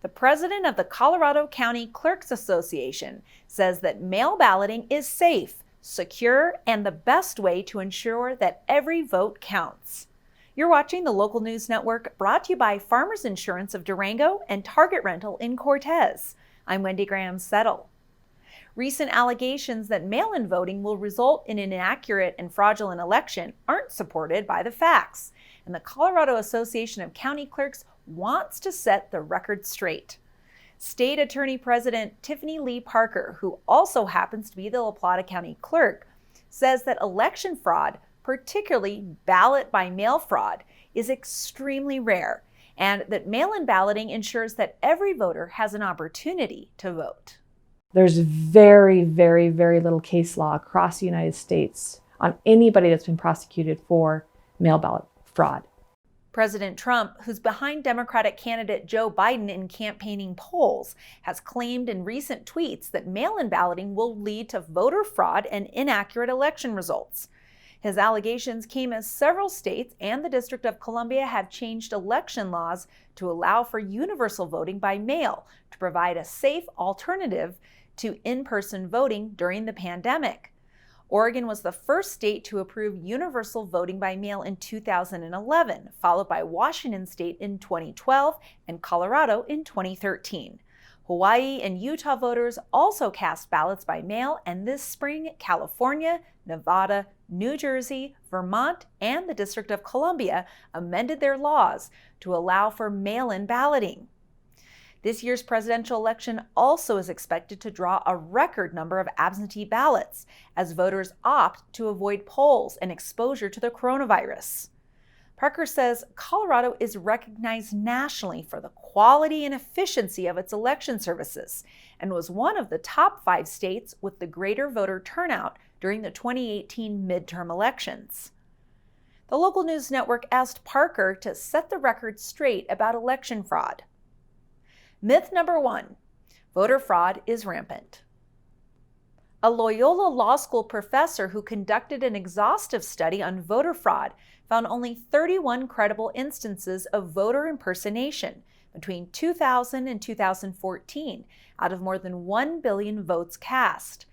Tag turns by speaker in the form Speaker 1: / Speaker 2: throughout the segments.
Speaker 1: The president of the Colorado County Clerks Association says that mail balloting is safe, secure, and the best way to ensure that every vote counts. You're watching the Local News Network, brought to you by Farmers Insurance of Durango and Target Rental in Cortez. I'm Wendy Graham-Settle. Recent allegations that mail-in voting will result in an inaccurate and fraudulent election aren't supported by the facts, and the Colorado Association of County Clerks wants to set the record straight. State Attorney President Tiffany Lee Parker, who also happens to be the La Plata County Clerk, says that election fraud, particularly ballot by mail fraud, is extremely rare, and that mail-in balloting ensures that every voter has an opportunity to vote.
Speaker 2: There's very, very, very little case law across the United States on anybody that's been prosecuted for mail ballot fraud.
Speaker 1: President Trump, who's behind Democratic candidate Joe Biden in campaigning polls, has claimed in recent tweets that mail-in balloting will lead to voter fraud and inaccurate election results. His allegations came as several states and the District of Columbia have changed election laws to allow for universal voting by mail to provide a safe alternative to in-person voting during the pandemic. Oregon was the first state to approve universal voting by mail in 2011, followed by Washington State in 2012 and Colorado in 2013. Hawaii and Utah voters also cast ballots by mail, and this spring, California, Nevada, New Jersey, Vermont, and the District of Columbia amended their laws to allow for mail-in balloting. This year's presidential election also is expected to draw a record number of absentee ballots as voters opt to avoid polls and exposure to the coronavirus. Parker says Colorado is recognized nationally for the quality and efficiency of its election services and was one of the top 5 states with the greater voter turnout during the 2018 midterm elections. The Local News Network asked Parker to set the record straight about election fraud. Myth number 1, voter fraud is rampant. A Loyola Law School professor who conducted an exhaustive study on voter fraud found only 31 credible instances of voter impersonation between 2000 and 2014 out of more than 1 billion votes cast.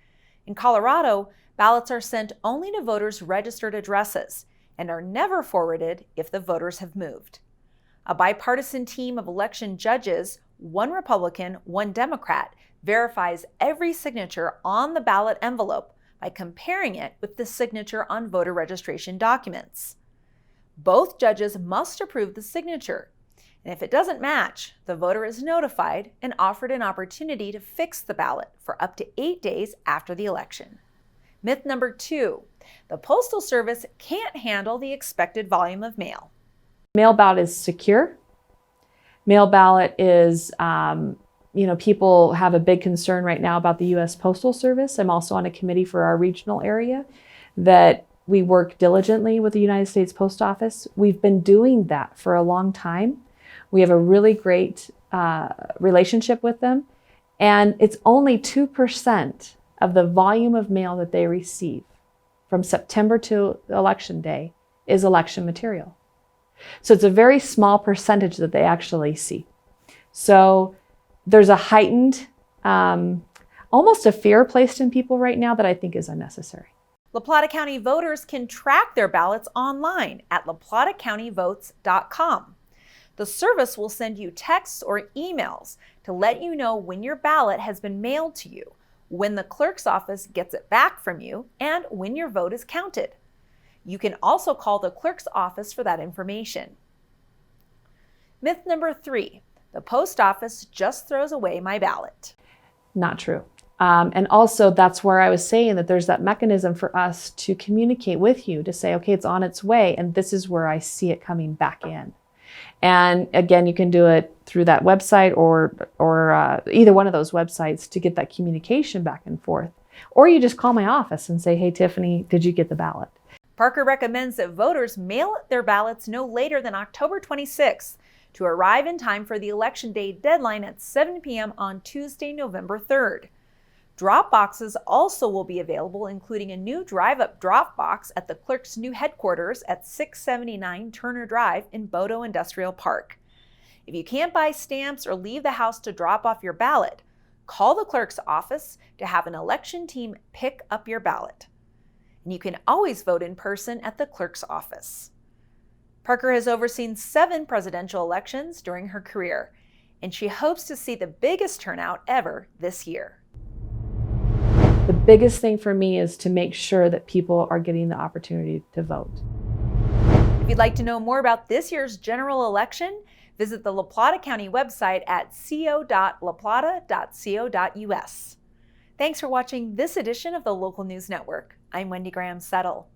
Speaker 1: In Colorado, ballots are sent only to voters' registered addresses and are never forwarded if the voters have moved. A bipartisan team of election judges, 1 Republican, 1 Democrat, verifies every signature on the ballot envelope by comparing it with the signature on voter registration documents. Both judges must approve the signature, and if it doesn't match, the voter is notified and offered an opportunity to fix the ballot for up to 8 days after the election. Myth number 2, the Postal Service can't handle the expected volume of mail.
Speaker 2: Mail ballot is secure. Mail ballot is, people have a big concern right now about the U.S. Postal Service. I'm also on a committee for our regional area that we work diligently with the United States Post Office. We've been doing that for a long time. We have a really great relationship with them, and it's only 2% of the volume of mail that they receive from September to Election Day is election material. So it's a very small percentage that they actually see. So there's a heightened, almost a fear placed in people right now that I think is unnecessary.
Speaker 1: La Plata County voters can track their ballots online at laplatacountyvotes.com. The service will send you texts or emails to let you know when your ballot has been mailed to you, when the clerk's office gets it back from you, and when your vote is counted. You can also call the clerk's office for that information. Myth number 3, the post office just throws away my ballot.
Speaker 2: Not true. And also that's where I was saying that there's that mechanism for us to communicate with you to say, okay, it's on its way, and this is where I see it coming back in. And again, you can do it through that website or either one of those websites to get that communication back and forth. Or you just call my office and say, hey, Tiffany, did you get the ballot?
Speaker 1: Parker recommends that voters mail their ballots no later than October 26th to arrive in time for the Election Day deadline at 7 p.m. on Tuesday, November 3rd. Drop boxes also will be available, including a new drive-up drop box at the clerk's new headquarters at 679 Turner Drive in Bodo Industrial Park. If you can't buy stamps or leave the house to drop off your ballot, call the clerk's office to have an election team pick up your ballot. And you can always vote in person at the clerk's office. Parker has overseen 7 presidential elections during her career, and she hopes to see the biggest turnout ever this year.
Speaker 2: The biggest thing for me is to make sure that people are getting the opportunity to vote.
Speaker 1: If you'd like to know more about this year's general election, visit the La Plata County website at co.laplata.co.us. Thanks for watching this edition of the Local News Network. I'm Wendy Graham Settle.